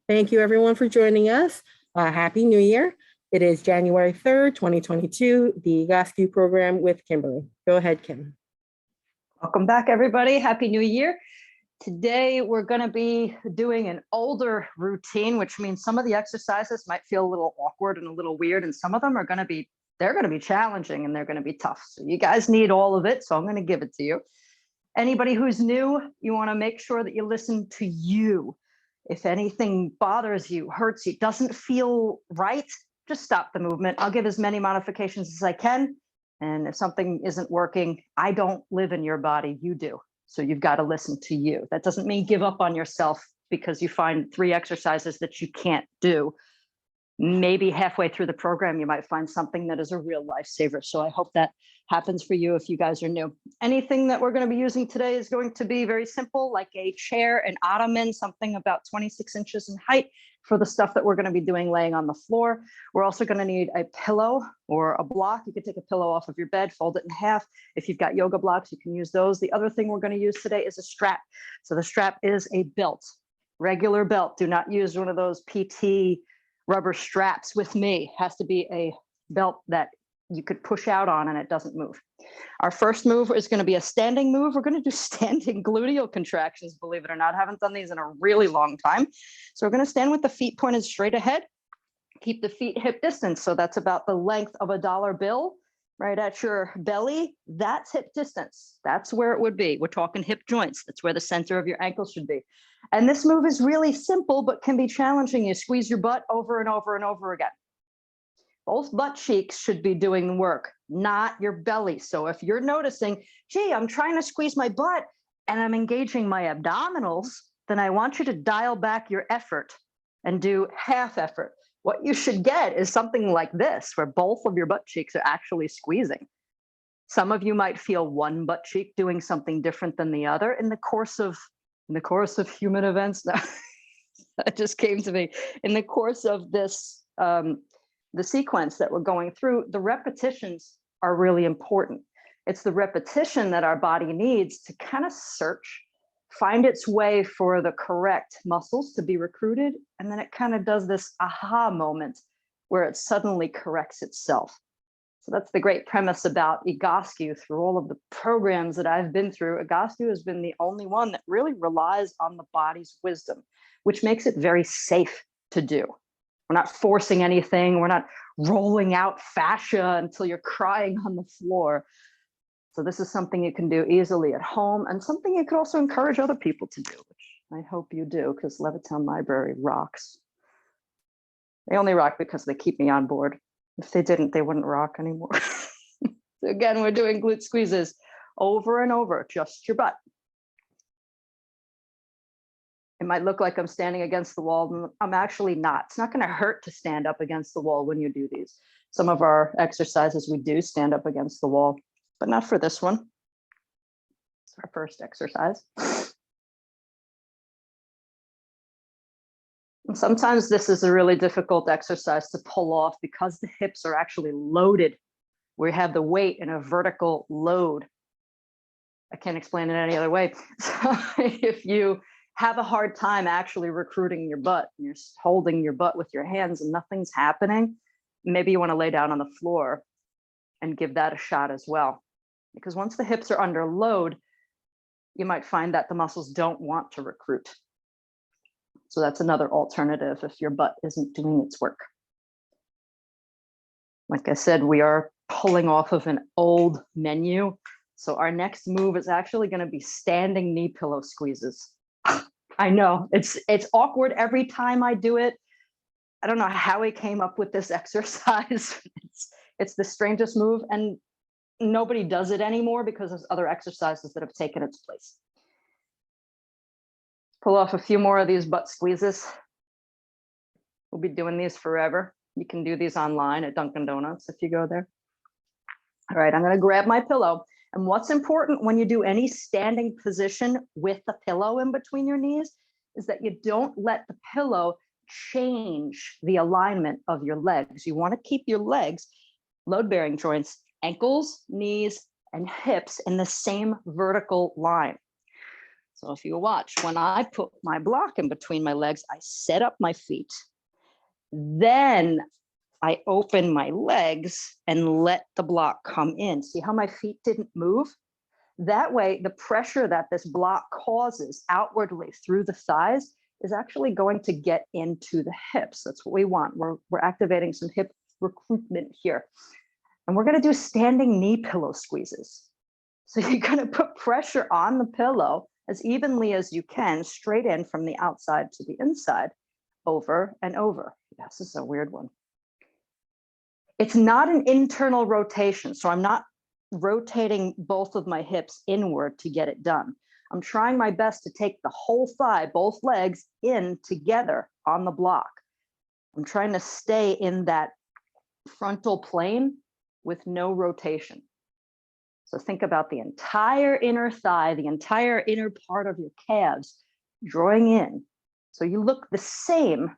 Thank you everyone for joining us. Happy New Year. It is January 3rd, 2022, the GOSCU program with Kimberly. Go ahead, Kim. Welcome back, everybody. Happy New Year. Today, we're going to be doing an older routine, which means some of the exercises might feel a little awkward and a little weird, and some of them are going to be, challenging and they're going to be tough. So you guys need all of it, so I'm going to give it to you. Anybody who's new, you want to make sure that you listen to you. If anything bothers you, hurts you, doesn't feel right, just stop the movement. I'll give as many modifications as I can. And if something isn't working, I don't live in your body, you do. So you've got to listen to you. That doesn't mean give up on yourself because you find 3 exercises that you can't do. Maybe halfway through the program, you might find something that is a real lifesaver. So I hope that happens for you if you guys are new. Anything that we're going to be using today is going to be very simple, like a chair, an ottoman, something about 26 inches in height for the stuff that we're going to be doing laying on the floor. We're also going to need a pillow or a block. You can take a pillow off of your bed, fold it in half. If you've got yoga blocks, you can use those. The other thing we're going to use today is a strap. So the strap is a belt, regular belt. Do not use one of those PT rubber straps with me. Has to be a belt that you could push out on and it doesn't move. Our first move is going to be a standing move. We're going to do standing gluteal contractions, believe it or not. I haven't done these in a really long time. So we're going to stand with the feet pointed straight ahead. Keep the feet hip distance. So that's about the length of a dollar bill, right at your belly. That's hip distance. That's where it would be. We're talking hip joints. That's where the center of your ankle should be. And this move is really simple, but can be challenging. You squeeze your butt over and over and over again. Both butt cheeks should be doing the work, not your belly. So if you're noticing, gee, I'm trying to squeeze my butt and I'm engaging my abdominals, then I want you to dial back your effort and do half effort. What you should get is something like this, where both of your butt cheeks are actually squeezing. Some of you might feel one butt cheek doing something different than the other in the course of human events. Now, that just came to me. In the course of this, the sequence that we're going through, the repetitions are really important. It's the repetition that our body needs to kind of search, find its way for the correct muscles to be recruited. And then it kind of does this aha moment where it suddenly corrects itself. So that's the great premise about Egoscue. Through all of the programs that I've been through, Egoscue has been the only one that really relies on the body's wisdom, which makes it very safe to do. We're not forcing anything. We're not rolling out fascia until you're crying on the floor. So this is something you can do easily at home and something you could also encourage other people to do, which I hope you do, because Levittown Library rocks. They only rock because they keep me on board. If they didn't, they wouldn't rock anymore. So again, we're doing glute squeezes over and over, just your butt. It might look like I'm standing against the wall. I'm actually not. It's not going to hurt to stand up against the wall when you do these. Some of our exercises, we do stand up against the wall, but not for this one. It's our first exercise. And sometimes this is a really difficult exercise to pull off because the hips are actually loaded. We have the weight in a vertical load. I can't explain it any other way. So if you have a hard time actually recruiting your butt, you're holding your butt with your hands and nothing's happening, maybe you want to lay down on the floor and give that a shot as well. Because once the hips are under load, you might find that the muscles don't want to recruit. So that's another alternative if your butt isn't doing its work. Like I said, we are pulling off of an old menu. So our next move is actually going to be standing knee pillow squeezes. I know it's awkward every time I do it. I don't know how we came up with this exercise. It's the strangest move, and nobody does it anymore because there's other exercises that have taken its place. Pull off a few more of these butt squeezes. We'll be doing these forever. You can do these online at Dunkin' Donuts if you go there. All right, I'm going to grab my pillow. And what's important when you do any standing position with the pillow in between your knees is that you don't let the pillow change the alignment of your legs. You want to keep your legs, load-bearing joints, ankles, knees, and hips in the same vertical line. So if you watch, when I put my block in between my legs, I set up my feet. Then I open my legs and let the block come in. See how my feet didn't move? That way, the pressure that this block causes outwardly through the thighs is actually going to get into the hips. That's what we want. We're activating some hip recruitment here. And we're going to do standing knee pillow squeezes. So you're going to put pressure on the pillow as evenly as you can, straight in from the outside to the inside, over and over. Yes, this is a weird one. It's not an internal rotation, so I'm not rotating both of my hips inward to get it done. I'm trying my best to take the whole thigh, both legs, in together on the block. I'm trying to stay in that frontal plane with no rotation. So think about the entire inner thigh, the entire inner part of your calves drawing in. So you look the same.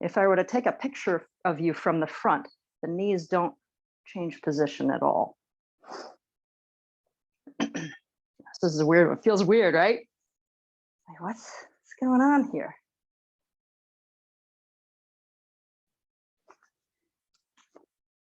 If I were to take a picture of you from the front, the knees don't change position at all. This is a weird one. It feels weird, right? Like, what's going on here?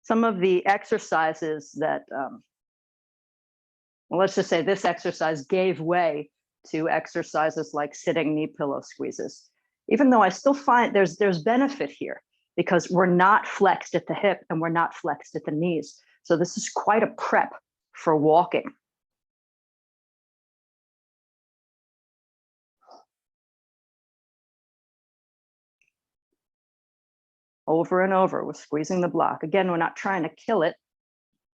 Some of the exercises that, well, let's just say this exercise gave way to exercises like sitting knee pillow squeezes. Even though I still find there's benefit here because we're not flexed at the hip and we're not flexed at the knees. So this is quite a prep for walking. Over and over, we're squeezing the block. Again, we're not trying to kill it.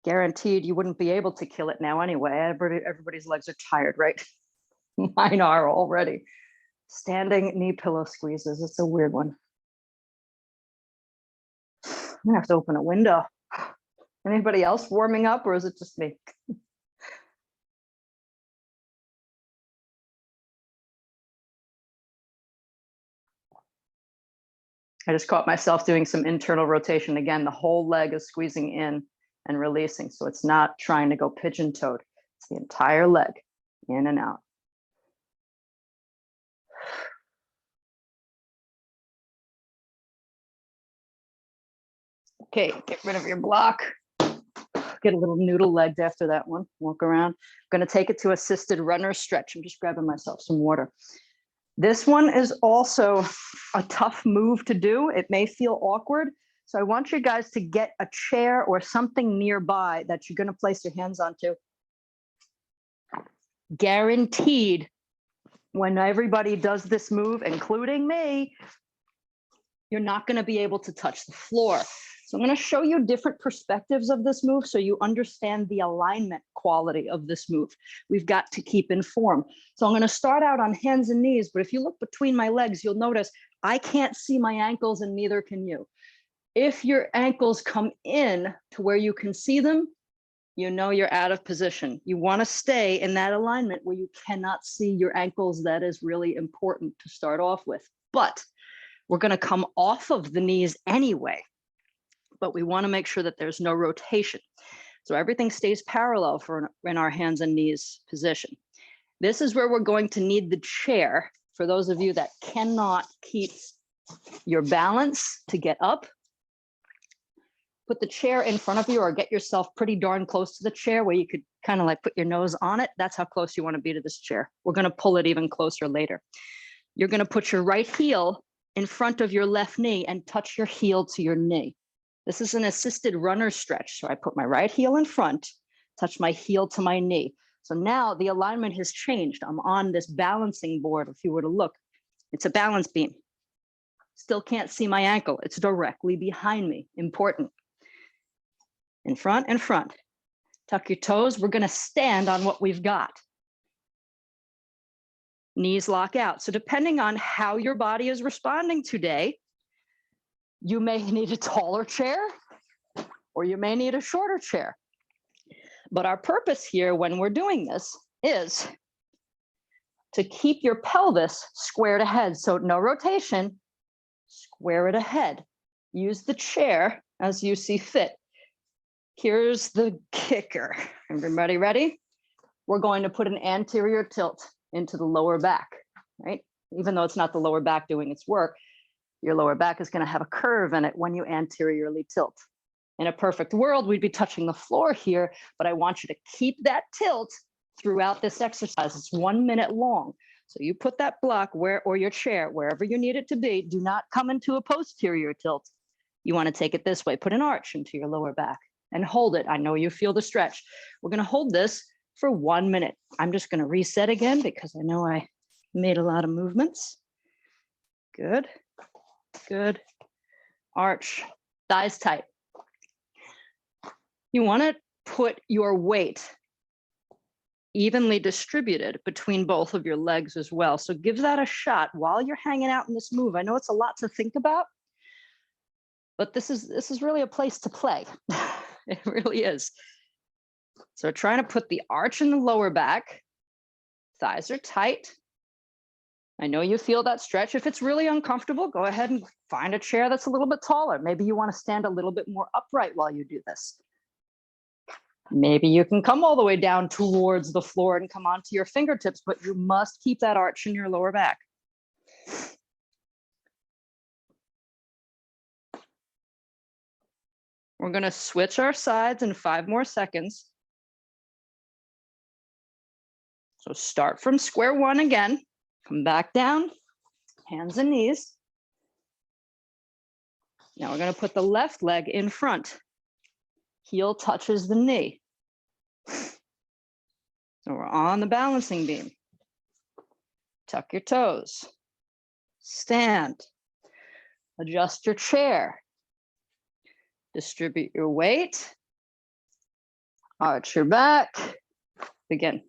Guaranteed you wouldn't be able to kill it now anyway. Everybody's legs are tired, right? Mine are already. Standing knee pillow squeezes. It's a weird one. I'm gonna have to open a window. Anybody else warming up, or is it just me? I just caught myself doing some internal rotation. Again, the whole leg is squeezing in and releasing. So it's not trying to go pigeon-toed. It's the entire leg, in and out. Okay, get rid of your block. Get a little noodle legged after that one. Walk around. I'm gonna take it to assisted runner stretch. I'm just grabbing myself some water. This one is also a tough move to do. It may feel awkward. So I want you guys to get a chair or something nearby that you're going to place your hands onto. Guaranteed, when everybody does this move, including me, you're not going to be able to touch the floor. So I'm going to show you different perspectives of this move so you understand the alignment quality of this move. We've got to keep in form. So I'm going to start out on hands and knees, but if you look between my legs, you'll notice I can't see my ankles and neither can you. If your ankles come in to where you can see them, you know you're out of position. You want to stay in that alignment where you cannot see your ankles. That is really important to start off with. But we're going to come off of the knees anyway. But we want to make sure that there's no rotation. So everything stays parallel in our hands and knees position. This is where we're going to need the chair for those of you that cannot keep your balance to get up. Put the chair in front of you or get yourself pretty darn close to the chair where you could kind of like put your nose on it. That's how close you want to be to this chair. We're going to pull it even closer later. You're going to put your right heel in front of your left knee and touch your heel to your knee. This is an assisted runner stretch. So I put my right heel in front, touch my heel to my knee. So now the alignment has changed. I'm on this balancing board. If you were to look, it's a balance beam. Still can't see my ankle. It's directly behind me. Important. In front and front. Tuck your toes. We're going to stand on what we've got. Knees lock out. So depending on how your body is responding today, you may need a taller chair or you may need a shorter chair. But our purpose here when we're doing this is to keep your pelvis squared ahead. So no rotation, square it ahead. Use the chair as you see fit. Here's the kicker. Everybody ready? We're going to put an anterior tilt into the lower back, right? Even though it's not the lower back doing its work, your lower back is going to have a curve in it when you anteriorly tilt. In a perfect world, we'd be touching the floor here, but I want you to keep that tilt throughout this exercise. It's 1 minute long. So you put that block or your chair, wherever you need it to be. Do not come into a posterior tilt. You want to take it this way. Put an arch into your lower back and hold it. I know you feel the stretch. We're going to hold this for 1 minute. I'm just going to reset again because I know I made a lot of movements. Good. Good. Arch. Thighs tight. You want to put your weight evenly distributed between both of your legs as well. So give that a shot while you're hanging out in this move. I know it's a lot to think about, but this is really a place to play. It really is. So trying to put the arch in the lower back. Thighs are tight. I know you feel that stretch. If it's really uncomfortable, go ahead and find a chair that's a little bit taller. Maybe you want to stand a little bit more upright while you do this. Maybe you can come all the way down towards the floor and come onto your fingertips, but you must keep that arch in your lower back. We're going to switch our sides in 5 more seconds. So start from square one again. Come back down, hands and knees. Now we're going to put the left leg in front. Heel touches the knee. So we're on the balancing beam. Tuck your toes. Stand. Adjust your chair. Distribute your weight. Arch your back. Begin.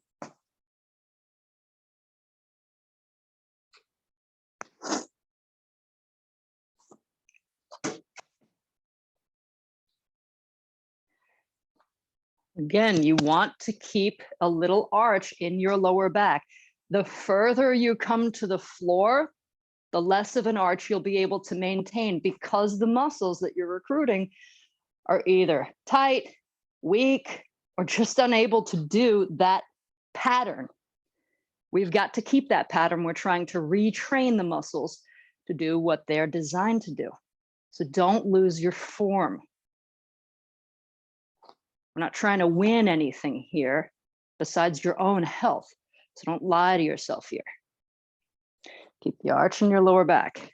Again, you want to keep a little arch in your lower back. The further you come to the floor, the less of an arch you'll be able to maintain because the muscles that you're recruiting are either tight, weak, or just unable to do that pattern. We've got to keep that pattern. We're trying to retrain the muscles to do what they're designed to do. So don't lose your form. We're not trying to win anything here besides your own health. So don't lie to yourself here. Keep the arch in your lower back.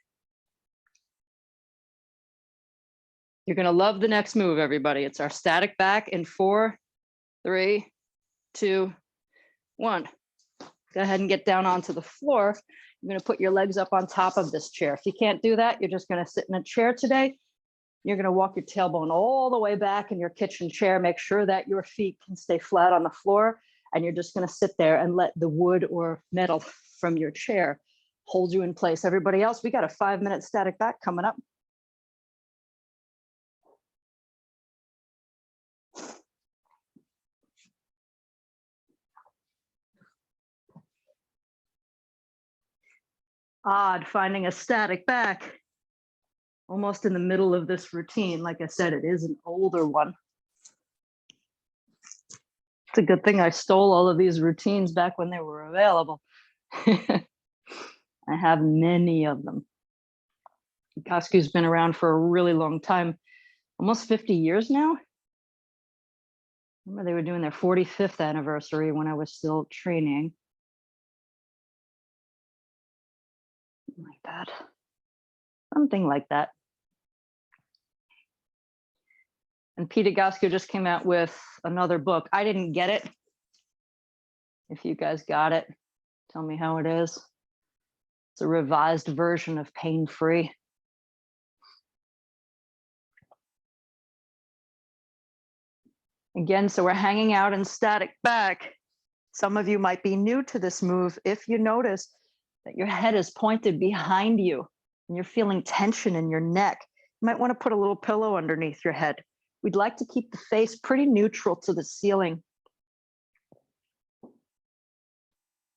You're going to love the next move, everybody. It's our static back in 4, 3, 2, 1. Go ahead and get down onto the floor. You're going to put your legs up on top of this chair. If you can't do that, you're just going to sit in a chair today. You're going to walk your tailbone all the way back in your kitchen chair. Make sure that your feet can stay flat on the floor. And you're just going to sit there and let the wood or metal from your chair hold you in place. Everybody else, we got a 5-minute static back coming up. Odd finding a static back almost in the middle of this routine. Like I said, it is an older one. It's a good thing I stole all of these routines back when they were available. I have many of them. Gasku's been around for a really long time, almost 50 years now. Remember they were doing their 45th anniversary when I was still training. Like that. Something like that. And Peter Gasku just came out with another book. I didn't get it. If you guys got it, tell me how it is. It's a revised version of Pain Free. Again, so we're hanging out in static back. Some of you might be new to this move. If you notice that your head is pointed behind you and you're feeling tension in your neck, you might want to put a little pillow underneath your head. We'd like to keep the face pretty neutral to the ceiling.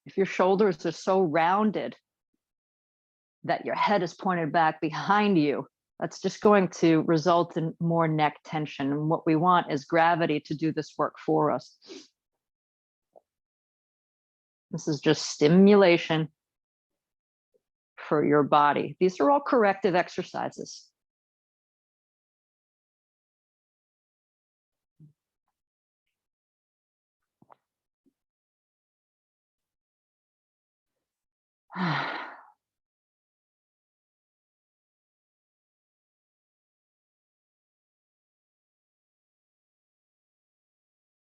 If your shoulders are so rounded that your head is pointed back behind you, that's just going to result in more neck tension. And what we want is gravity to do this work for us. This is just stimulation for your body. These are all corrective exercises.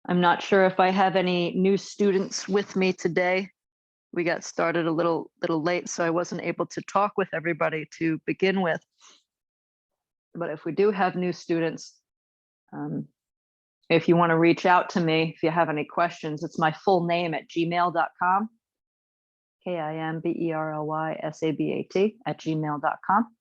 I'm not sure if I have any new students with me today. We got started a little late, so I wasn't able to talk with everybody to begin with. But if we do have new students, if you want to reach out to me, if you have any questions, it's my full name at gmail.com, KIMBERLYSABAT@gmail.com.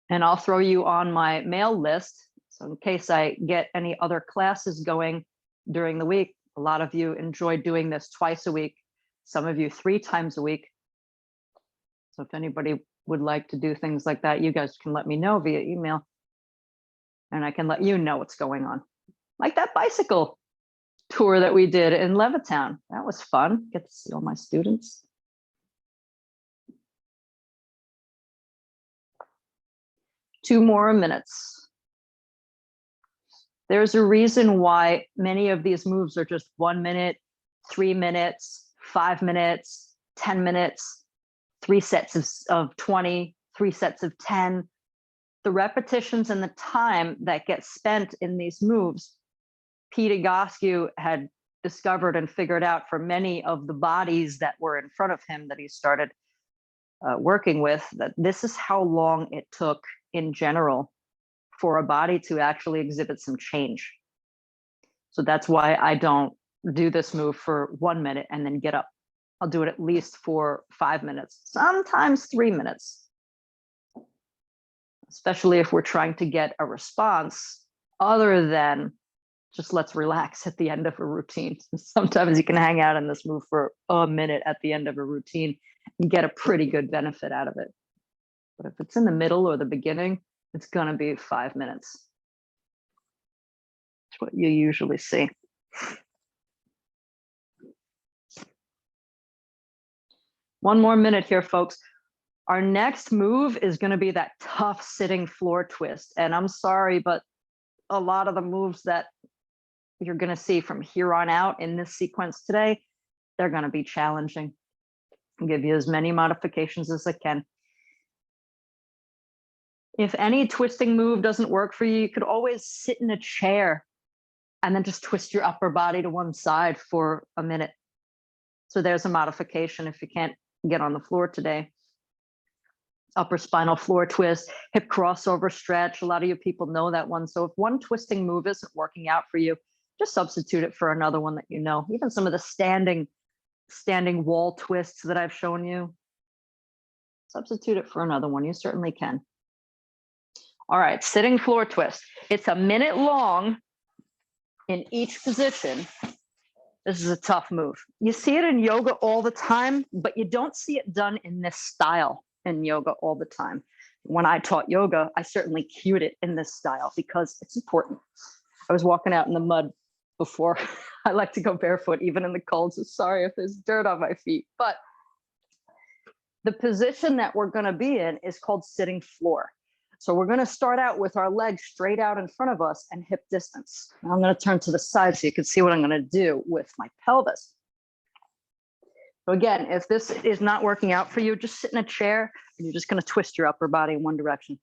And I'll throw you on my mail list. So in case I get any other classes going during the week, a lot of you enjoy doing this twice a week, some of you 3 times a week. So if anybody would like to do things like that, you guys can let me know via email, and I can let you know what's going on. Like that bicycle tour that we did in Levittown. That was fun. Get to see all my students. Two more minutes. There's a reason why many of these moves are just 1 minute, 3 minutes, 5 minutes, 10 minutes, 3 sets of 20, 3 sets of 10. The repetitions and the time that gets spent in these moves, Pete Egoscue had discovered and figured out for many of the bodies that were in front of him that he started working with, that this is how long it took in general for a body to actually exhibit some change. So that's why I don't do this move for 1 minute and then get up. I'll do it at least for 5 minutes, sometimes 3 minutes, especially if we're trying to get a response other than just let's relax at the end of a routine. Sometimes you can hang out in this move for a minute at the end of a routine and get a pretty good benefit out of it. But if it's in the middle or the beginning, it's going to be 5 minutes. That's what you usually see. One more minute here, folks. Our next move is going to be that tough sitting floor twist. And I'm sorry, but a lot of the moves that you're going to see from here on out in this sequence today, they're going to be challenging. I'll give you as many modifications as I can. If any twisting move doesn't work for you, you could always sit in a chair and then just twist your upper body to one side for a minute. So there's a modification if you can't get on the floor today. Upper spinal floor twist, hip crossover stretch. A lot of you people know that one. So if one twisting move isn't working out for you, just substitute it for another one that you know. Even some of the standing wall twists that I've shown you, substitute it for another one. You certainly can. All right, sitting floor twist. It's a minute long in each position. This is a tough move. You see it in yoga all the time, but you don't see it done in this style in yoga all the time. When I taught yoga, I certainly cued it in this style because it's important. I was walking out in the mud before. I like to go barefoot even in the cold, so sorry if there's dirt on my feet. But the position that we're going to be in is called sitting floor. So we're going to start out with our legs straight out in front of us and hip distance. Now I'm going to turn to the side so you can see what I'm going to do with my pelvis. So again, if this is not working out for you, just sit in a chair and you're just going to twist your upper body in one direction.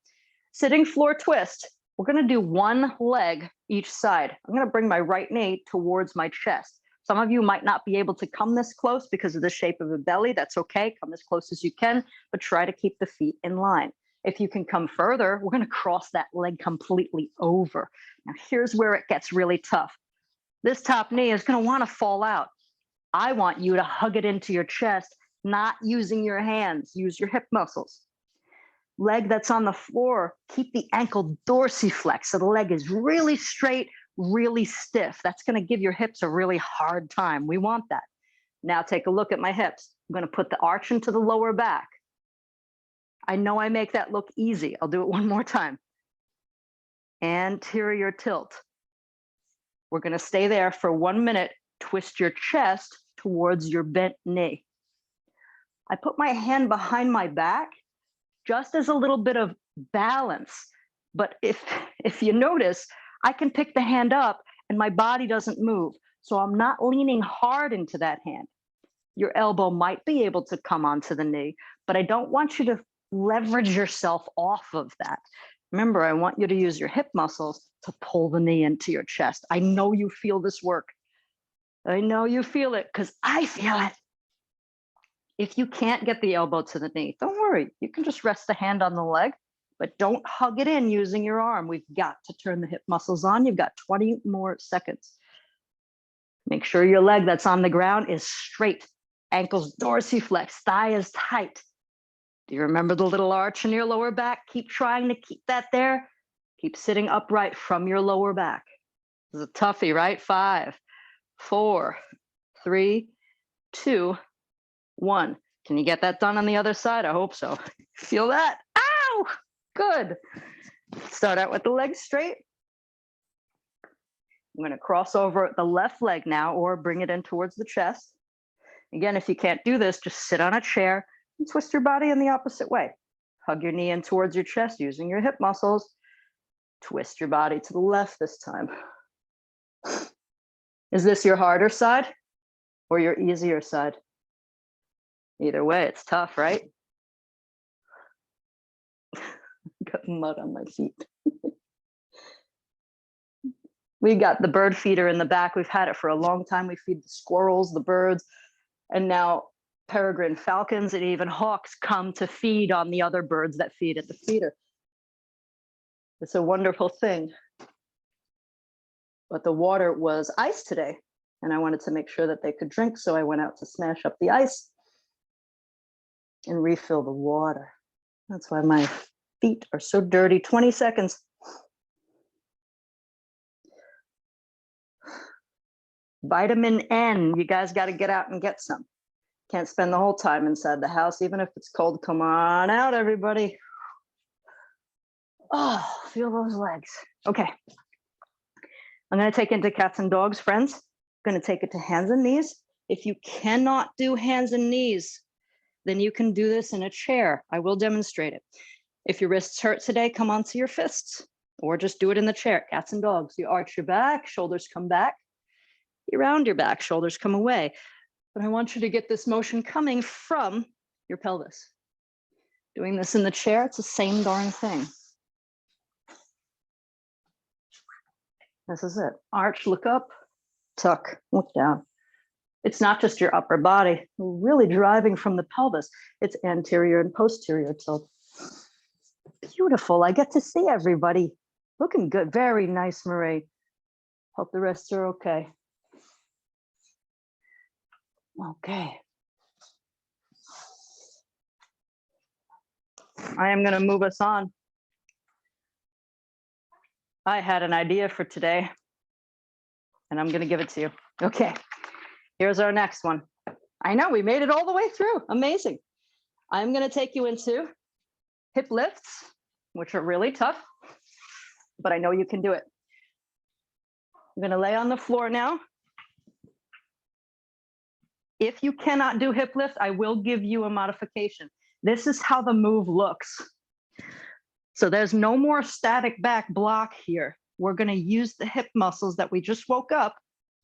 Sitting floor twist. We're going to do one leg each side. I'm going to bring my right knee towards my chest. Some of you might not be able to come this close because of the shape of the belly. That's okay. Come as close as you can, but try to keep the feet in line. If you can come further, we're going to cross that leg completely over. Now, here's where it gets really tough. This top knee is going to want to fall out. I want you to hug it into your chest, not using your hands. Use your hip muscles. Leg that's on the floor, keep the ankle dorsiflex so the leg is really straight, really stiff. That's going to give your hips a really hard time. We want that. Now take a look at my hips. I'm going to put the arch into the lower back. I know I make that look easy. I'll do it one more time. Anterior tilt. We're going to stay there for 1 minute. Twist your chest towards your bent knee. I put my hand behind my back just as a little bit of balance. But if you notice, I can pick the hand up and my body doesn't move. So I'm not leaning hard into that hand. Your elbow might be able to come onto the knee, but I don't want you to leverage yourself off of that. Remember, I want you to use your hip muscles to pull the knee into your chest. I know you feel this work. I know you feel it because I feel it. If you can't get the elbow to the knee, don't worry. You can just rest the hand on the leg, but don't hug it in using your arm. We've got to turn the hip muscles on. You've got 20 more seconds. Make sure your leg that's on the ground is straight. Ankles dorsiflex, thigh is tight. Do you remember the little arch in your lower back? Keep trying to keep that there. Keep sitting upright from your lower back. This is a toughie, right? 5, 4, 3, 2, 1. Can you get that done on the other side? I hope so. Feel that? Ow! Good. Start out with the legs straight. I'm going to cross over the left leg now, or bring it in towards the chest. Again, if you can't do this, just sit on a chair and twist your body in the opposite way. Hug your knee in towards your chest using your hip muscles. Twist your body to the left this time. Is this your harder side or your easier side? Either way, it's tough, right? Got mud on my feet. We got the bird feeder in the back. We've had it for a long time. We feed the squirrels, the birds, and now peregrine falcons and even hawks come to feed on the other birds that feed at the feeder. It's a wonderful thing. But the water was ice today, and I wanted to make sure that they could drink, so I went out to smash up the ice and refill the water. That's why my feet are so dirty. 20 seconds. Vitamin N, you guys got to get out and get some. Can't spend the whole time inside the house, even if it's cold. Come on out, everybody. Oh, feel those legs. Okay. I'm going to take it into cats and dogs, friends. I'm going to take it to hands and knees. If you cannot do hands and knees, then you can do this in a chair. I will demonstrate it. If your wrists hurt today, come onto your fists, or just do it in the chair. Cats and dogs. You arch your back, shoulders come back. You round your back, shoulders come away. But I want you to get this motion coming from your pelvis. Doing this in the chair, it's the same darn thing. This is it. Arch, look up, tuck, look down. It's not just your upper body. We're really driving from the pelvis. It's anterior and posterior tilt. Beautiful. I get to see everybody. Looking good. Very nice, Marie. Hope the rest are okay. Okay. I am going to move us on. I had an idea for today, and I'm going to give it to you. Okay. Here's our next one. I know we made it all the way through. Amazing. I'm going to take you into hip lifts, which are really tough, but I know you can do it. I'm going to lay on the floor now. If you cannot do hip lift, I will give you a modification. This is how the move looks. So there's no more static back block here. We're going to use the hip muscles that we just woke up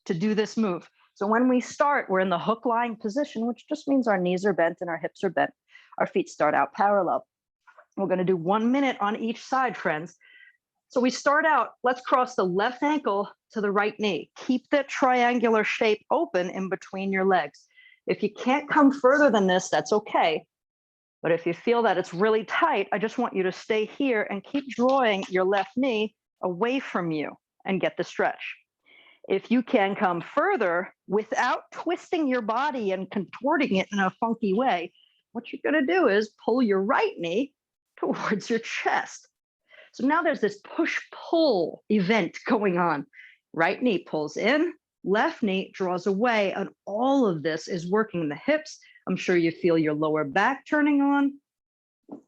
to do this move. So when we start, we're in the hook lying position, which just means our knees are bent and our hips are bent. Our feet start out parallel. We're going to do 1 minute on each side, friends. So we start out, let's cross the left ankle to the right knee. Keep that triangular shape open in between your legs. If you can't come further than this, that's okay. But if you feel that it's really tight, I just want you to stay here and keep drawing your left knee away from you and get the stretch. If you can come further without twisting your body and contorting it in a funky way, what you're going to do is pull your right knee towards your chest. So now there's this push-pull event going on. Right knee pulls in, left knee draws away, and all of this is working the hips. I'm sure you feel your lower back turning on. I'm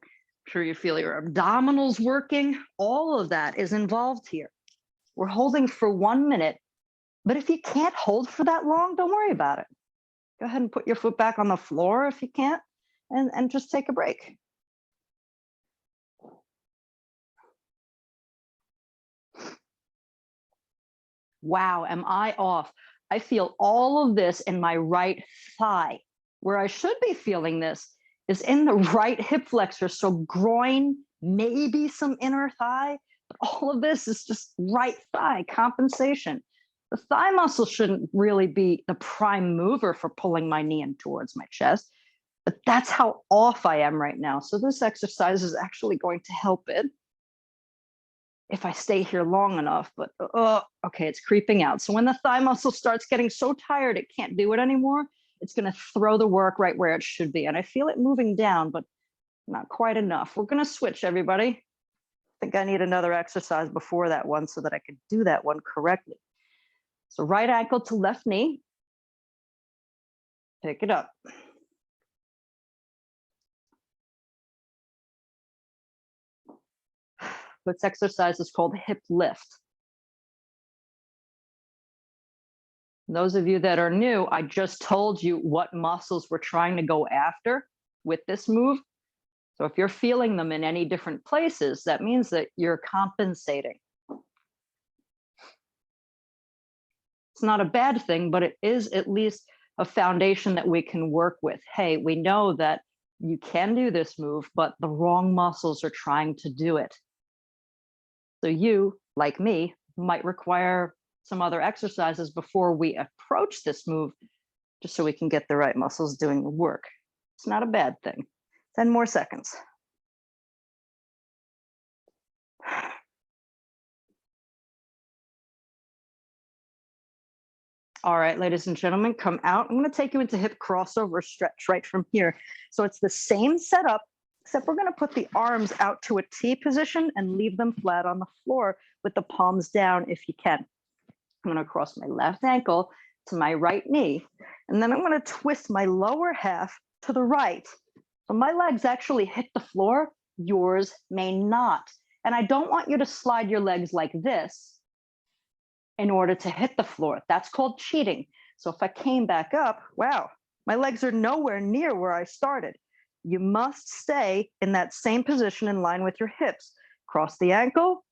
sure you feel your abdominals working. All of that is involved here. We're holding for 1 minute, but if you can't hold for that long, don't worry about it. Go ahead and put your foot back on the floor if you can't, and just take a break. Wow, am I off? I feel all of this in my right thigh. Where I should be feeling this is in the right hip flexor. So groin, maybe some inner thigh, but all of this is just right thigh compensation. The thigh muscle shouldn't really be the prime mover for pulling my knee in towards my chest, but that's how off I am right now. So this exercise is actually going to help it if I stay here long enough, but okay, it's creeping out. So when the thigh muscle starts getting so tired, it can't do it anymore, it's gonna throw the work right where it should be. And I feel it moving down, but not quite enough. We're gonna switch, everybody. I think I need another exercise before that one so that I could do that one correctly. So right ankle to left knee, pick it up. This exercise is called hip lift. Those of you that are new, I just told you what muscles we're trying to go after with this move. So if you're feeling them in any different places, that means that you're compensating. It's not a bad thing, but it is at least a foundation that we can work with. Hey, we know that you can do this move, but the wrong muscles are trying to do it. So you, like me, might require some other exercises before we approach this move, just so we can get the right muscles doing the work. It's not a bad thing. 10 more seconds. All right, ladies and gentlemen, come out. I'm going to take you into hip crossover stretch right from here. So it's the same setup, except we're going to put the arms out to a T position and leave them flat on the floor with the palms down if you can. I'm going to cross my left ankle to my right knee, and then I'm going to twist my lower half to the right. So my legs actually hit the floor, yours may not. And I don't want you to slide your legs like this in order to hit the floor. That's called cheating. So if I came back up, wow, my legs are nowhere near where I started. You must stay in that same position in line with your hips. Cross the ankle,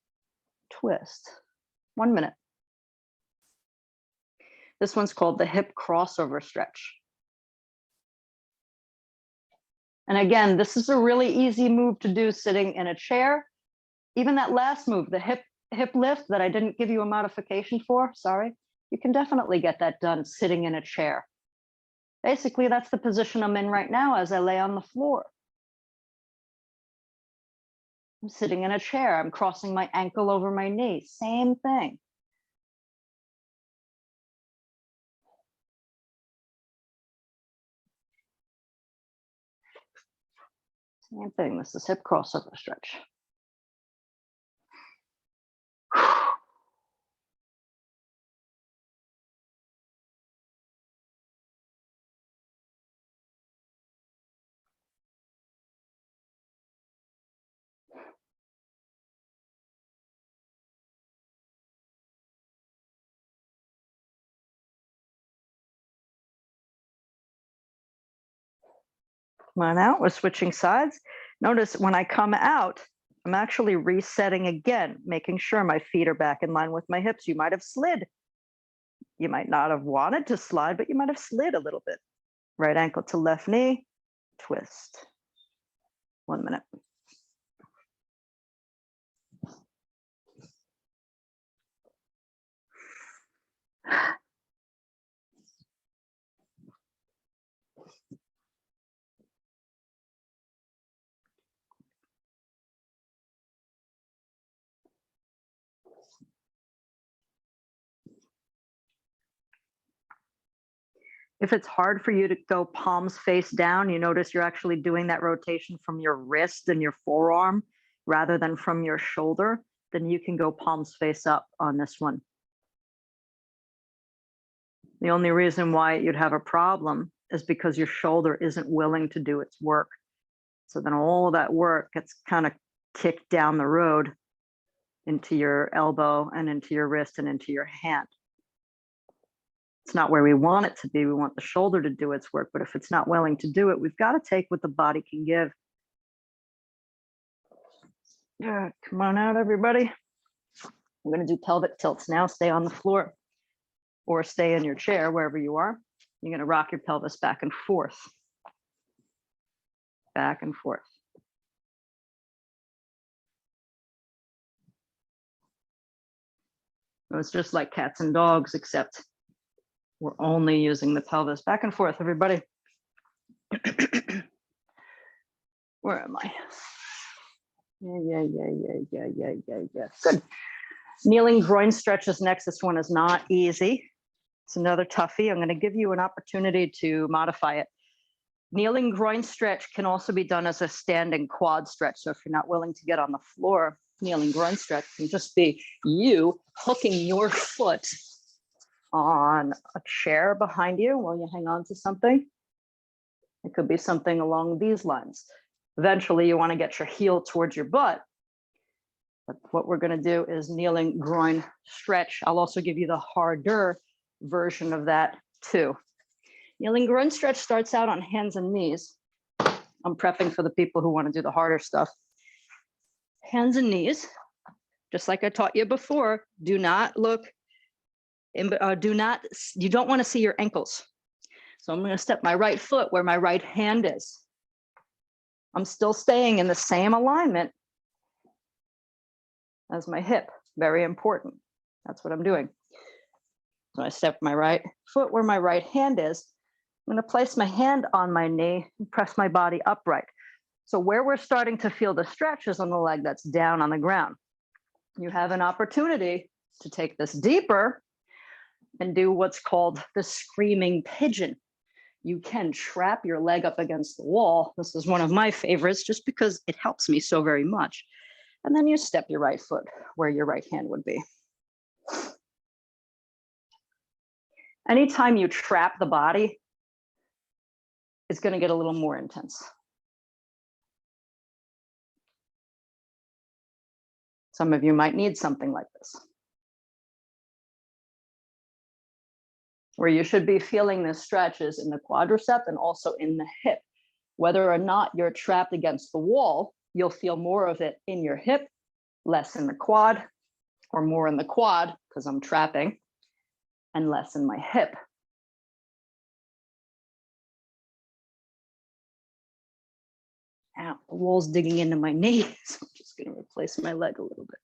twist. 1 minute. This one's called the hip crossover stretch. And again, this is a really easy move to do sitting in a chair. Even that last move, the hip lift that I didn't give you a modification for, sorry, you can definitely get that done sitting in a chair. Basically, that's the position I'm in right now as I lay on the floor. I'm sitting in a chair. I'm crossing my ankle over my knee. Same thing. Same thing. This is hip crossover stretch. Come on out. We're switching sides. Notice when I come out, I'm actually resetting again, making sure my feet are back in line with my hips. You might have slid. You might not have wanted to slide, but you might have slid a little bit. Right ankle to left knee, twist. 1 minute. If it's hard for you to go palms face down, you notice you're actually doing that rotation from your wrist and your forearm rather than from your shoulder, then you can go palms face up on this one. The only reason why you'd have a problem is because your shoulder isn't willing to do its work. So then all that work gets kind of kicked down the road into your elbow and into your wrist and into your hand. It's not where we want it to be. We want the shoulder to do its work, but if it's not willing to do it, we've got to take what the body can give. Yeah, come on out, everybody. I'm going to do pelvic tilts now. Stay on the floor or stay in your chair, wherever you are. You're going to rock your pelvis back and forth. Back and forth. It's just like cats and dogs, except we're only using the pelvis. Back and forth, everybody. Where am I? Yeah. Good. Kneeling groin stretches next. This one is not easy. It's another toughie. I'm going to give you an opportunity to modify it. Kneeling groin stretch can also be done as a standing quad stretch. So if you're not willing to get on the floor, kneeling groin stretch can just be you hooking your foot on a chair behind you while you hang on to something. It could be something along these lines. Eventually, you want to get your heel towards your butt. But what we're going to do is kneeling groin stretch. I'll also give you the harder version of that too. Kneeling groin stretch starts out on hands and knees. I'm prepping for the people who want to do the harder stuff. Hands and knees, just like I taught you before, do not look, you don't want to see your ankles. So I'm going to step my right foot where my right hand is. I'm still staying in the same alignment as my hip. Very important. That's what I'm doing. So I step my right foot where my right hand is. I'm going to place my hand on my knee and press my body upright. So where we're starting to feel the stretch is on the leg that's down on the ground. You have an opportunity to take this deeper and do what's called the screaming pigeon. You can trap your leg up against the wall. This is one of my favorites just because it helps me so very much. And then you step your right foot where your right hand would be. Anytime you trap the body, it's going to get a little more intense. Some of you might need something like this, where you should be feeling the stretches in the quadricep and also in the hip. Whether or not you're trapped against the wall, you'll feel more of it in your hip, less in the quad, or more in the quad because I'm trapping, and less in my hip. Ow, the wall's digging into my knee, so I'm just going to replace my leg a little bit.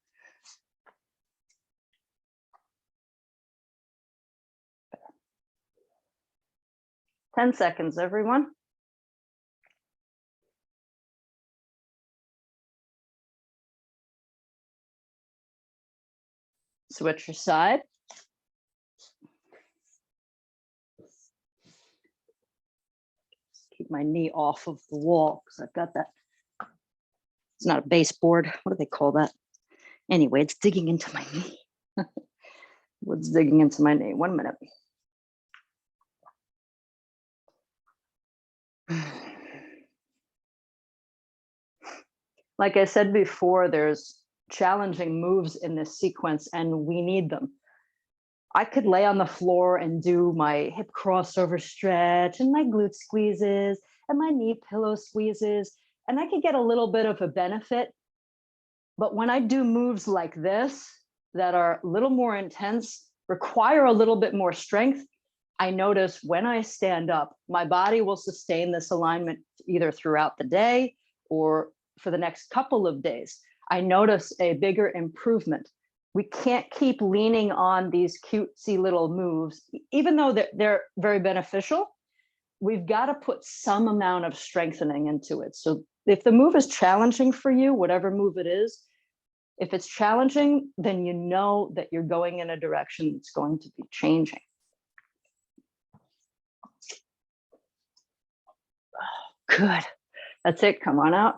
There. 10 seconds, everyone. Switch your side. Keep my knee off of the wall because I've got that. It's not a baseboard. What do they call that? Anyway, it's digging into my knee. What's digging into my knee? 1 minute. Like I said before, there's challenging moves in this sequence and we need them. I could lay on the floor and do my hip crossover stretch and my glute squeezes and my knee pillow squeezes, and I could get a little bit of a benefit. But when I do moves like this that are a little more intense, require a little bit more strength, I notice when I stand up, my body will sustain this alignment either throughout the day or for the next couple of days. I notice a bigger improvement. We can't keep leaning on these cutesy little moves, even though they're very beneficial. We've got to put some amount of strengthening into it. So if the move is challenging for you, whatever move it is, if it's challenging, then you know that you're going in a direction that's going to be changing. Good. That's it. Come on out.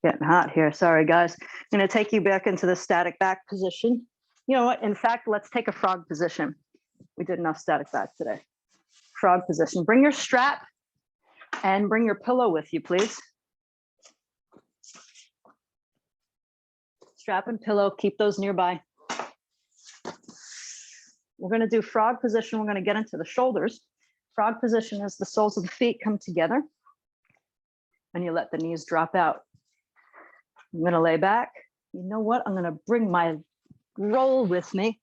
Getting hot here. Sorry, guys. I'm going to take you back into the static back position. You know what? In fact, let's take a frog position. We did enough static back today. Frog position. Bring your strap and bring your pillow with you, please. Strap and pillow. Keep those nearby. We're going to do frog position. We're going to get into the shoulders. Frog position is the soles of the feet come together and you let the knees drop out. I'm going to lay back. You know what? I'm going to bring my roll with me.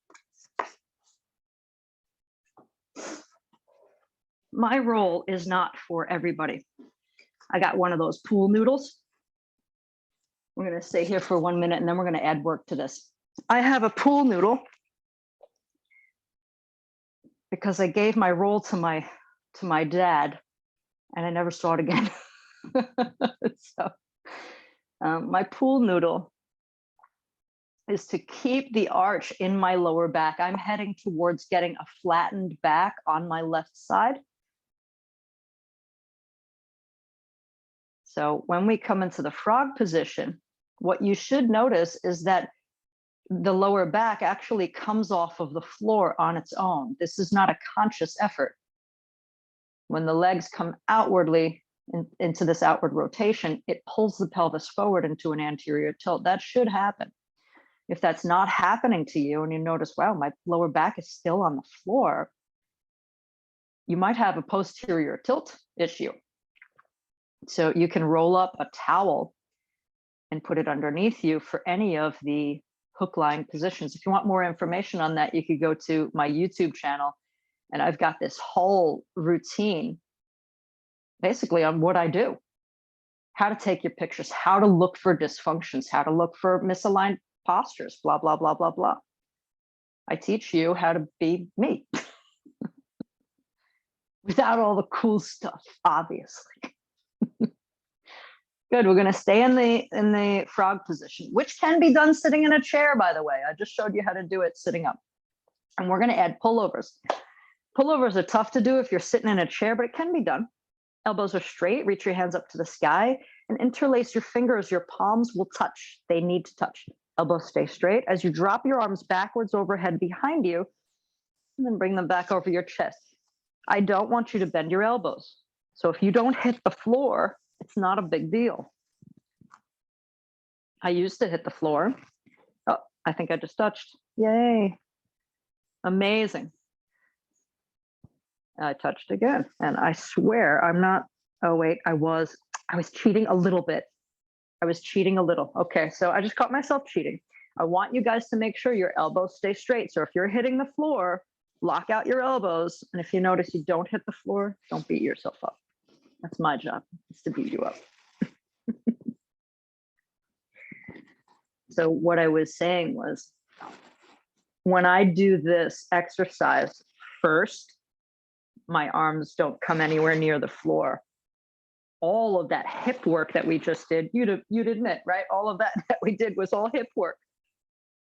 My roll is not for everybody. I got one of those pool noodles. We're going to stay here for 1 minute and then we're going to add work to this. I have a pool noodle because I gave my roll to my dad and I never saw it again. So my pool noodle is to keep the arch in my lower back. I'm heading towards getting a flattened back on my left side. So when we come into the frog position, what you should notice is that the lower back actually comes off of the floor on its own. This is not a conscious effort. When the legs come outwardly into this outward rotation, it pulls the pelvis forward into an anterior tilt. That should happen. If that's not happening to you and you notice, wow, my lower back is still on the floor, you might have a posterior tilt issue. So you can roll up a towel and put it underneath you for any of the hook lying positions. If you want more information on that, you could go to my YouTube channel and I've got this whole routine basically on what I do, how to take your pictures, how to look for dysfunctions, how to look for misaligned postures, blah, blah, blah, blah, blah. I teach you how to be me without all the cool stuff, obviously. Good, we're gonna stay in the frog position, which can be done sitting in a chair, by the way. I just showed you how to do it sitting up. And we're gonna add pullovers. Pullovers are tough to do if you're sitting in a chair, but it can be done. Elbows are straight, reach your hands up to the sky and interlace your fingers. Your palms will touch, they need to touch. Elbows stay straight. As you drop your arms backwards overhead behind you, and then bring them back over your chest. I don't want you to bend your elbows. So if you don't hit the floor, it's not a big deal. I used to hit the floor. Oh, I think I just touched. Yay. Amazing. I touched again. And I swear I'm not, oh wait, I was cheating a little bit. I was cheating a little. Okay, so I just caught myself cheating. I want you guys to make sure your elbows stay straight. So if you're hitting the floor, lock out your elbows. And if you notice you don't hit the floor, don't beat yourself up. That's my job, is to beat you up. So what I was saying was, when I do this exercise first, my arms don't come anywhere near the floor. All of that hip work that we just did, you'd admit, right? All of that we did was all hip work.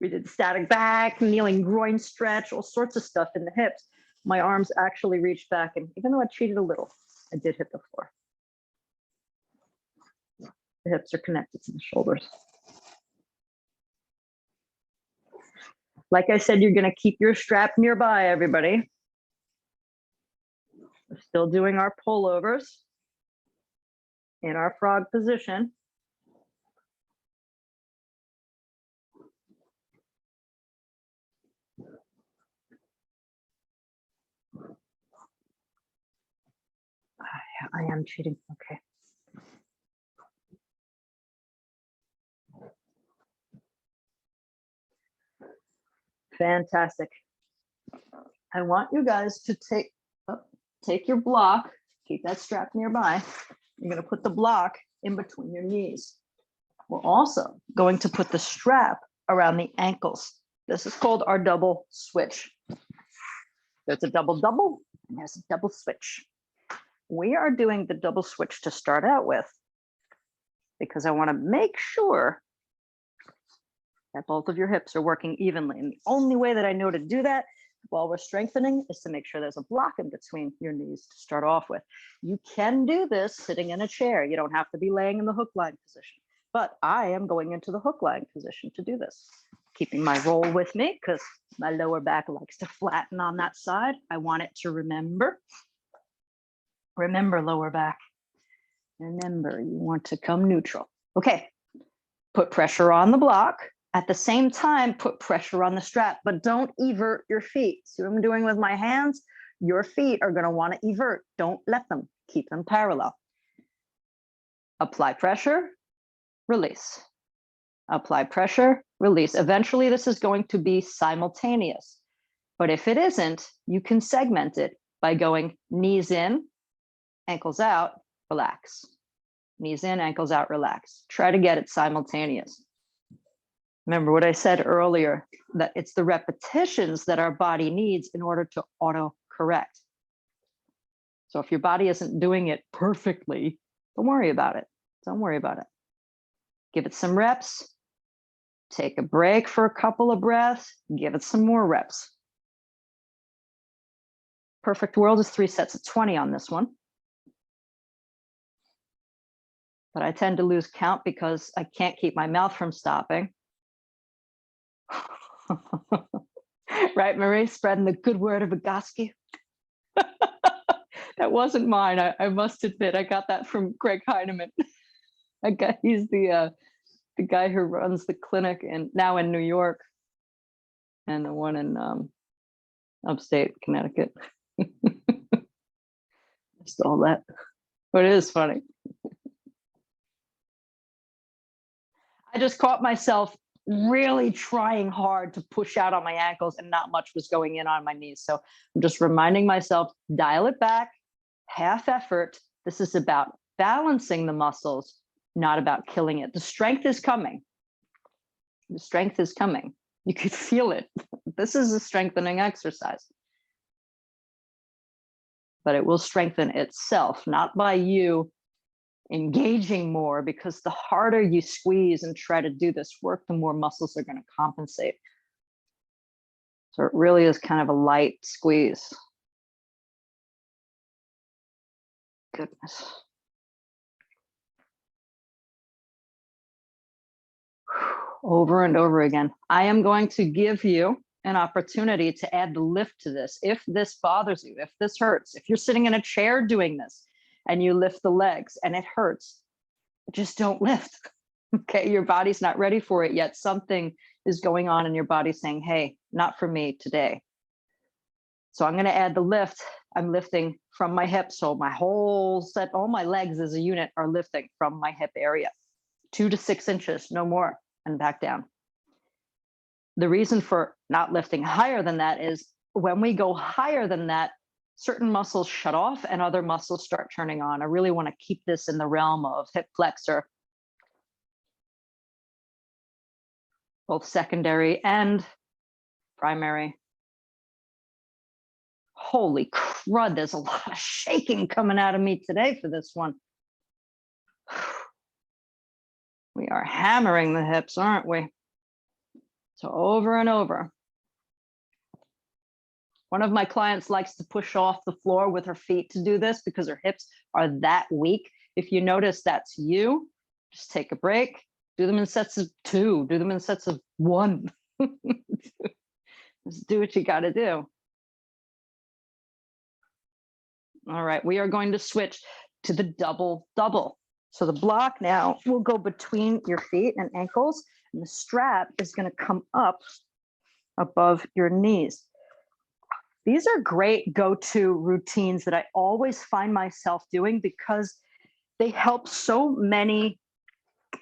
We did static back, kneeling groin stretch, all sorts of stuff in the hips. My arms actually reached back, and even though I cheated a little, I did hit the floor. The hips are connected to the shoulders. Like I said, you're going to keep your strap nearby, everybody. We're still doing our pullovers in our frog position. I am cheating. Okay. Fantastic. I want you guys to take your block, keep that strap nearby. You're going to put the block in between your knees. We're also going to put the strap around the ankles. This is called our double switch. There's a double, and there's a double switch. We are doing the double switch to start out with because I want to make sure that both of your hips are working evenly. And the only way that I know to do that while we're strengthening is to make sure there's a block in between your knees to start off with. You can do this sitting in a chair. You don't have to be laying in the hook lying position, but I am going into the hook lying position to do this. Keeping my roll with me because my lower back likes to flatten on that side. I want it to remember. Remember, lower back. Remember, you want to come neutral. Okay, put pressure on the block. At the same time, put pressure on the strap, but don't evert your feet. See what I'm doing with my hands? Your feet are going to want to evert. Don't let them. Keep them parallel. Apply pressure, release. Apply pressure, release. Eventually, this is going to be simultaneous. But if it isn't, you can segment it by going knees in, ankles out, relax. Knees in, ankles out, relax. Try to get it simultaneous. Remember what I said earlier, that it's the repetitions that our body needs in order to auto-correct. So if your body isn't doing it perfectly, don't worry about it. Don't worry about it. Give it some reps. Take a break for a couple of breaths. Give it some more reps. Perfect world is 3 sets of 20 on this one. But I tend to lose count because I can't keep my mouth from stopping. Right, Marie? Spreading the good word of Vygotsky. That wasn't mine. I must admit, I got that from Greg Heinemann. He's the guy who runs the clinic now in New York, and the one in upstate Connecticut. Just all that. But it is funny. I just caught myself really trying hard to push out on my ankles, and not much was going in on my knees. So I'm just reminding myself, dial it back, half effort. This is about balancing the muscles, not about killing it. The strength is coming. The strength is coming. You could feel it. This is a strengthening exercise. But it will strengthen itself, not by you engaging more, because the harder you squeeze and try to do this work, the more muscles are going to compensate. So it really is kind of a light squeeze. Goodness. Over and over again. I am going to give you an opportunity to add the lift to this. If this bothers you, if this hurts, if you're sitting in a chair doing this and you lift the legs and it hurts, just don't lift. Okay, your body's not ready for it yet. Something is going on in your body saying, hey, not for me today. So I'm going to add the lift. I'm lifting from my hip. So my whole set, all my legs as a unit are lifting from my hip area, 2 to 6 inches, no more, and back down. The reason for not lifting higher than that is when we go higher than that, certain muscles shut off and other muscles start turning on. I really want to keep this in the realm of hip flexor, both secondary and primary. Holy crud, there's a lot of shaking coming out of me today for this one. We are hammering the hips, aren't we? So over and over. One of my clients likes to push off the floor with her feet to do this because her hips are that weak. If you notice that's you, just take a break, do them in sets of 2, do them in sets of 1. Just do what you got to do. All right, we are going to switch to the double double. So the block now will go between your feet and ankles, and the strap is going to come up above your knees. These are great go-to routines that I always find myself doing because they help so many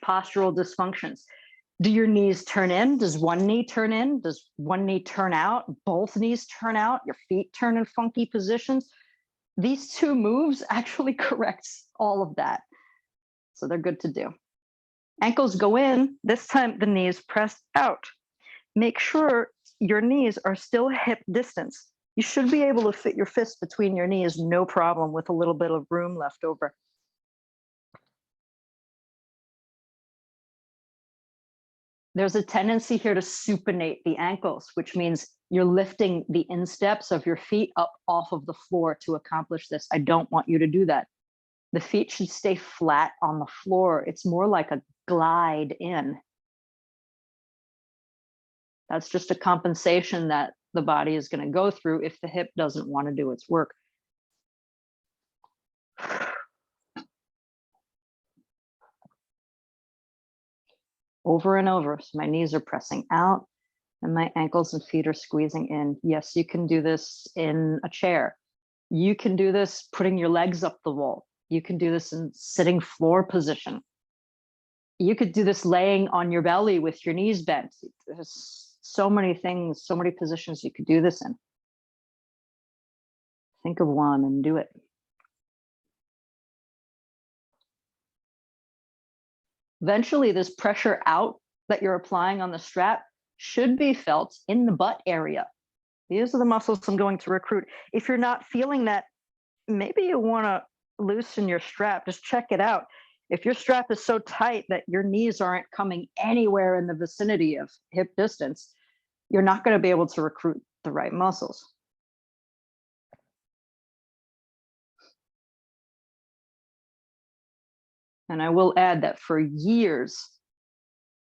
postural dysfunctions. Do your knees turn in? Does one knee turn in? Does one knee turn out? Both knees turn out? Your feet turn in funky positions? These 2 moves actually corrects all of that. So they're good to do. Ankles go in. This time the knees press out. Make sure your knees are still hip distance. You should be able to fit your fists between your knees, no problem, with a little bit of room left over. There's a tendency here to supinate the ankles, which means you're lifting the insteps of your feet up off of the floor to accomplish this. I don't want you to do that. The feet should stay flat on the floor. It's more like a glide in. That's just a compensation that the body is going to go through if the hip doesn't want to do its work. over and over. So my knees are pressing out and my ankles and feet are squeezing in. Yes, you can do this in a chair. You can do this putting your legs up the wall. You can do this in sitting floor position. You could do this laying on your belly with your knees bent. There's so many things, so many positions you could do this in. Think of one and do it. Eventually, this pressure out that you're applying on the strap should be felt in the butt area. These are the muscles I'm going to recruit. If you're not feeling that, maybe you want to loosen your strap. Just check it out. If your strap is so tight that your knees aren't coming anywhere in the vicinity of hip distance, you're not going to be able to recruit the right muscles. And I will add that for years,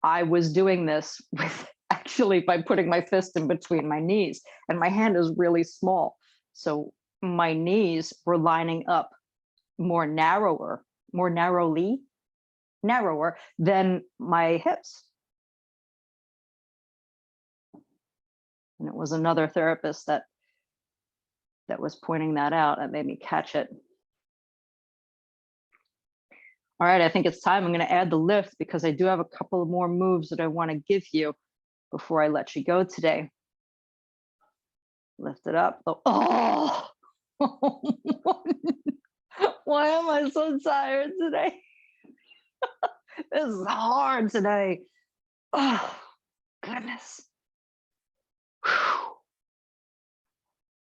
I was doing this with actually by putting my fist in between my knees, and my hand is really small. So my knees were lining up more narrower than my hips. And it was another therapist that was pointing that out. That made me catch it. All right, I think it's time. I'm going to add the lift because I do have a couple of more moves that I want to give you before I let you go today. Lift it up. Oh, why am I so tired today? This is hard today. Oh, goodness. Whew.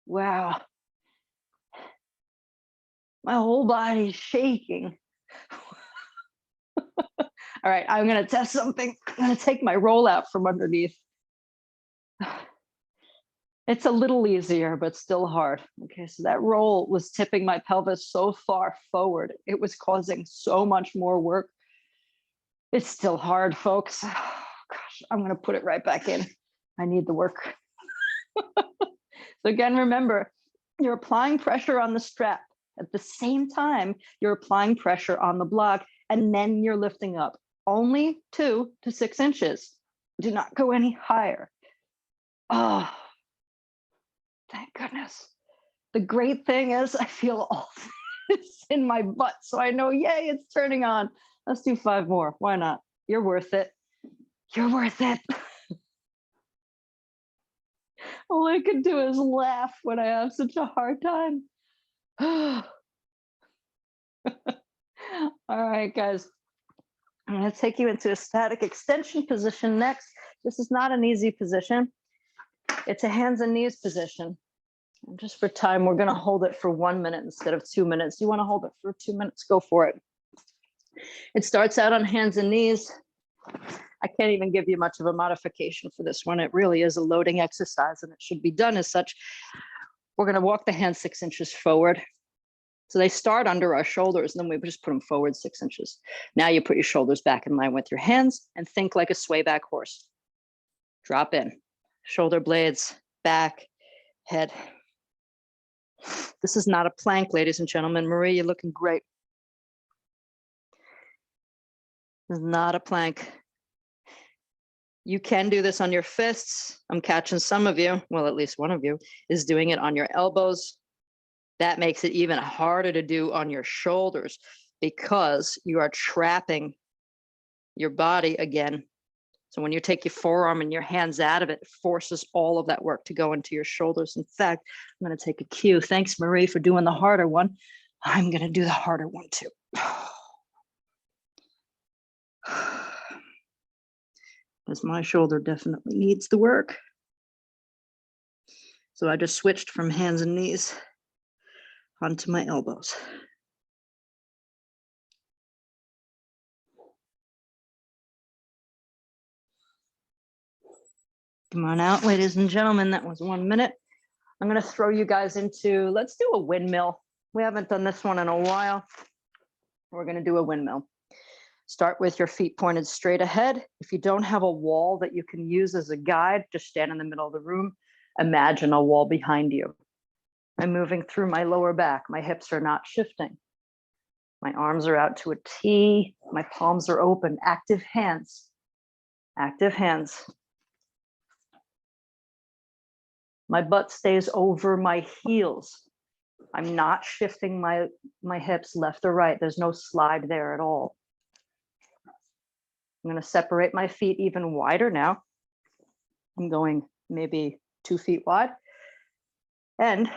Wow. My whole body's shaking. All right, I'm going to test something. I'm going to take my roll out from underneath. It's a little easier, but still hard. Okay, so that roll was tipping my pelvis so far forward. It was causing so much more work. It's still hard, folks. Oh, gosh, I'm going to put it right back in. I need the work. So again, remember, you're applying pressure on the strap. At the same time, you're applying pressure on the block, and then you're lifting up. Only 2 to 6 inches. Do not go any higher. Oh, thank goodness. The great thing is I feel all this in my butt. So I know, yay, it's turning on. Let's do 5 more. Why not? You're worth it. You're worth it. All I can do is laugh when I have such a hard time. All right, guys. I'm going to take you into a static extension position next. This is not an easy position. It's a hands and knees position. And just for time, we're going to hold it for 1 minute instead of 2 minutes. You want to hold it for 2 minutes, go for it. It starts out on hands and knees. I can't even give you much of a modification for this one. It really is a loading exercise and it should be done as such. We're going to walk the hands 6 inches forward. So they start under our shoulders and then we just put them forward 6 inches. Now you put your shoulders back in line with your hands and think like a sway back horse. Drop in, shoulder blades, back, head. This is not a plank, ladies and gentlemen. Marie, you're looking great. This is not a plank. You can do this on your fists. I'm catching some of you, well, at least one of you is doing it on your elbows. That makes it even harder to do on your shoulders because you are trapping your body again. So when you take your forearm and your hands out of it, it forces all of that work to go into your shoulders. In fact, I'm going to take a cue. Thanks, Marie, for doing the harder one. I'm going to do the harder one too. Because my shoulder definitely needs the work. So I just switched from hands and knees onto my elbows. Come on out, ladies and gentlemen. That was 1 minute. I'm going to throw you guys into, let's do a windmill. We haven't done this one in a while. We're going to do a windmill. Start with your feet pointed straight ahead. If you don't have a wall that you can use as a guide, just stand in the middle of the room. Imagine a wall behind you. I'm moving through my lower back. My hips are not shifting. My arms are out to a T. My palms are open, active hands. active hands. My butt stays over my heels. I'm not shifting my hips left or right. There's no slide there at all. I'm going to separate my feet even wider now. I'm going maybe 2 feet wide. And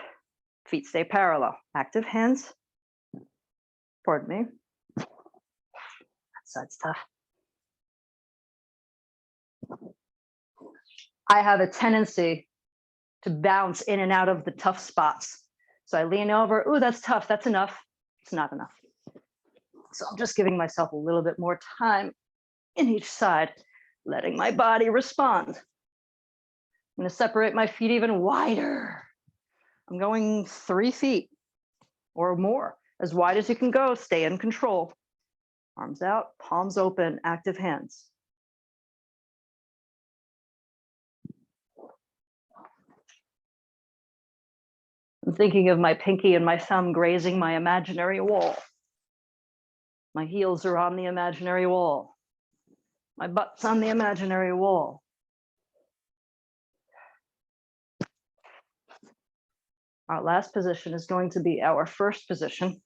feet stay parallel. Active hands. Pardon me. That side's tough. I have a tendency to bounce in and out of the tough spots. So I lean over, ooh, that's tough, that's enough. It's not enough. So I'm just giving myself a little bit more time in each side, letting my body respond. I'm going to separate my feet even wider. I'm going 3 feet or more, as wide as you can go. Stay in control. Arms out, palms open, active hands. I'm thinking of my pinky and my thumb grazing my imaginary wall. My heels are on the imaginary wall. My butt's on the imaginary wall. Our last position is going to be our first position.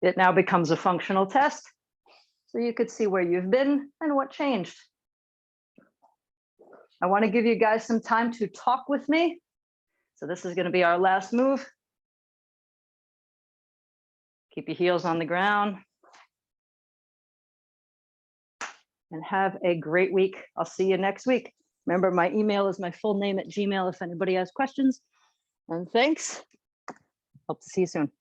It now becomes a functional test, so you could see where you've been and what changed. I want to give you guys some time to talk with me. So this is going to be our last move. Keep your heels on the ground. And have a great week. I'll see you next week. Remember, my email is my full name @gmail.com if anybody has questions. And thanks. Hope to see you soon.